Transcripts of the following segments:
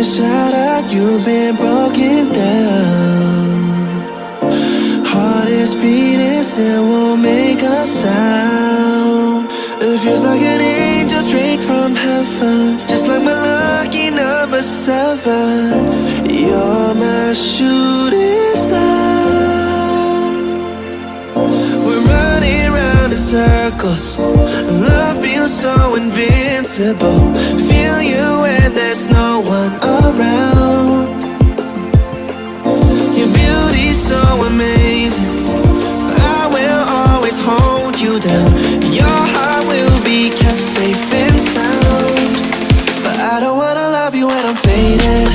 shattered, you've been broken down. Heart is beating, still won't make a sound. It feels like an angel straight from heaven, just like my lucky number 7. You're my shooting star. We're running round in circles, love feels so invincible. Feel you when there's no one around. Your beauty's so amazing, I will always hold you down. Your heart will be kept safe and sound. But I don't wanna love you when I'm faded.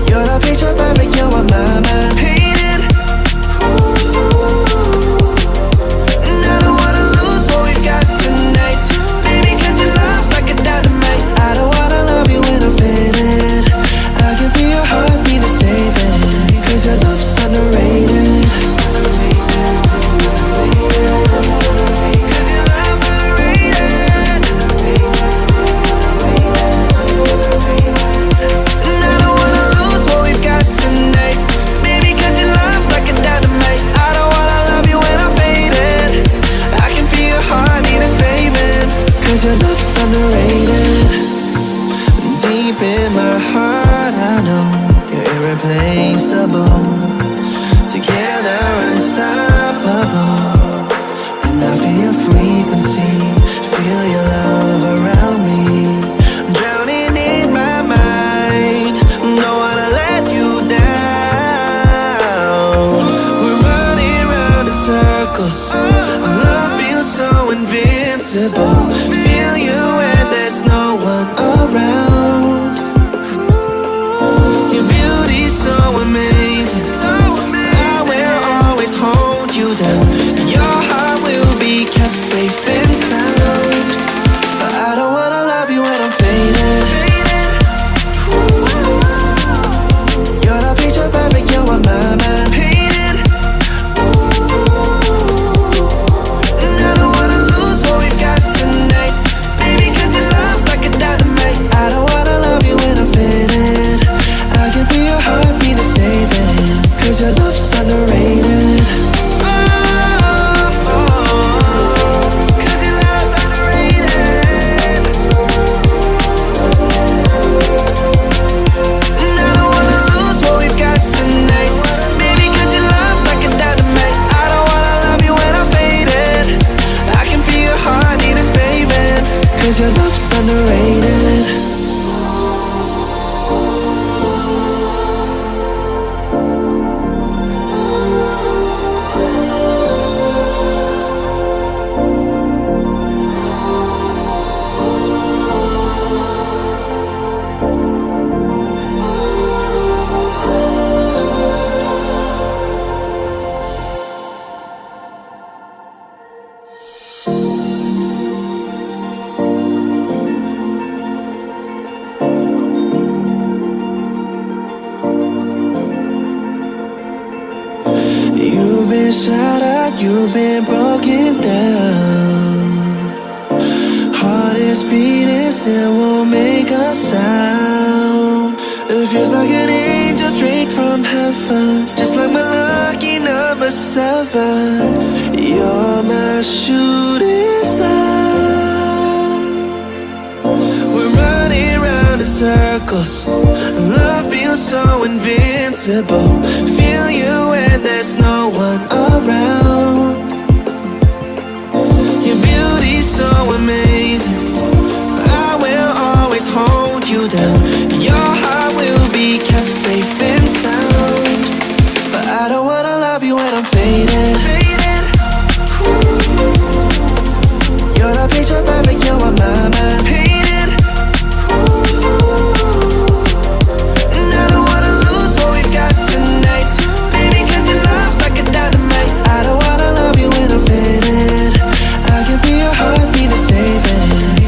You're the picture perfect, you're on my mind. Painted. And I don't wanna lose what we've got tonight, baby, cause your love's like a dynamite. I don't wanna love you when I'm faded. I can feel your heartbeat to save it, cause your love's underrated. Cause your love's underrated. And I don't wanna lose what we've got tonight, baby, cause your love's like a dynamite. I don't wanna love you when I'm faded. I can feel your heartbeat to save it, cause your love's underrated. Deep in my heart, I know you're irreplaceable. Together, unstoppable. And I feel your frequency, feel your love around me. I'm drowning in my mind, don't wanna let you down. We're running round in circles, our love feels so invincible. Feel you when there's no one around. Your beauty's so amazing, I will always hold you down. Your heart will be kept safe and sound. But I don't wanna love you when I'm faded. You're the picture perfect, you're on my mind. Painted. And I don't wanna lose what we've got tonight, baby, cause your love's like a dynamite. I don't wanna love you when I'm faded. I can feel your heartbeat to save it, cause your love's underrated. Cause your love's underrated. And I don't wanna lose what we've got tonight, baby, cause your love's like a dynamite. I don't wanna love you when I'm faded. I can feel your heartbeat to save it, cause your love's underrated. You've been shattered, you've been broken down. Heart is beating, still won't make a sound. It feels like an angel straight from heaven, just like my lucky number 7. You're my shooting star. We're running round in circles, love feels so invincible. Feel you when there's no one around. Your beauty's so amazing, I will always hold you down. Your heart will be kept safe and sound. But I don't wanna love you when I'm faded. You're the picture perfect, you're on my mind. Painted. And I don't wanna lose what we've got tonight, baby, cause your love's like a dynamite. I don't wanna love you when I'm faded. I can feel your heartbeat to save it,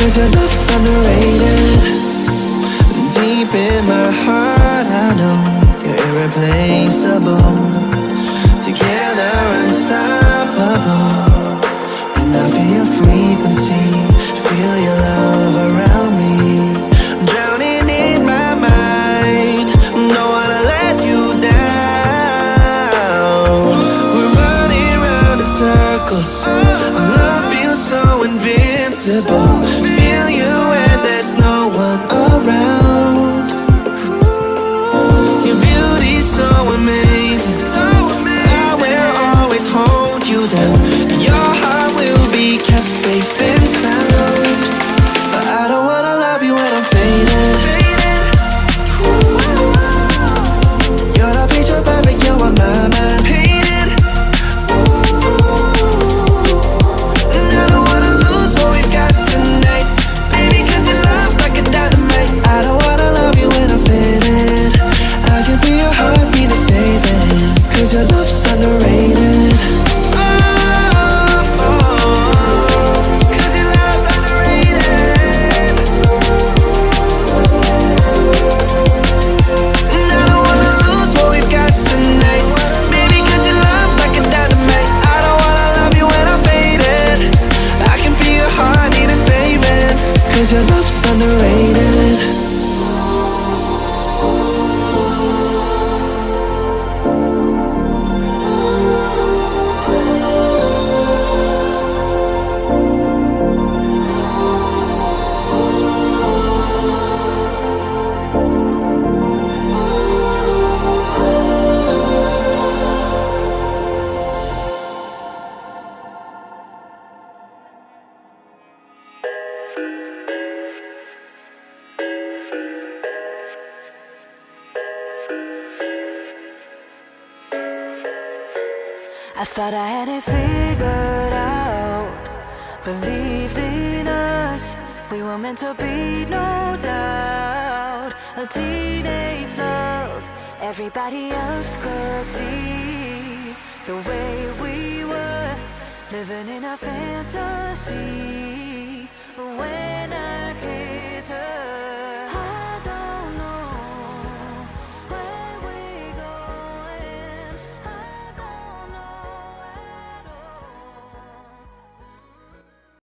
'cause your love's underrated. Deep in my heart I know you're irreplaceable. Together unstoppable. And I feel your frequency, feel your love around me. I'm drowning in my mind, don't wanna let you down. We're running round in circles, our love feels so invincible. Feel you when there's no one around. Your beauty's so amazing, I will always hold you down. Your heart will be kept safe and sound. But I don't wanna love you when I'm faded. You're the picture perfect, you're on my mind. Painted. And I don't wanna lose what we've got tonight, baby, 'cause your love's like a dynamite. I don't wanna love you when I'm faded. I can feel your heartbeat to save it, 'cause your love's underrated. Cause your love's underrated. I thought I had it figured out, believed in us, we were meant to be, no doubt. A teenage love, everybody else could see the way we were, living in a fantasy.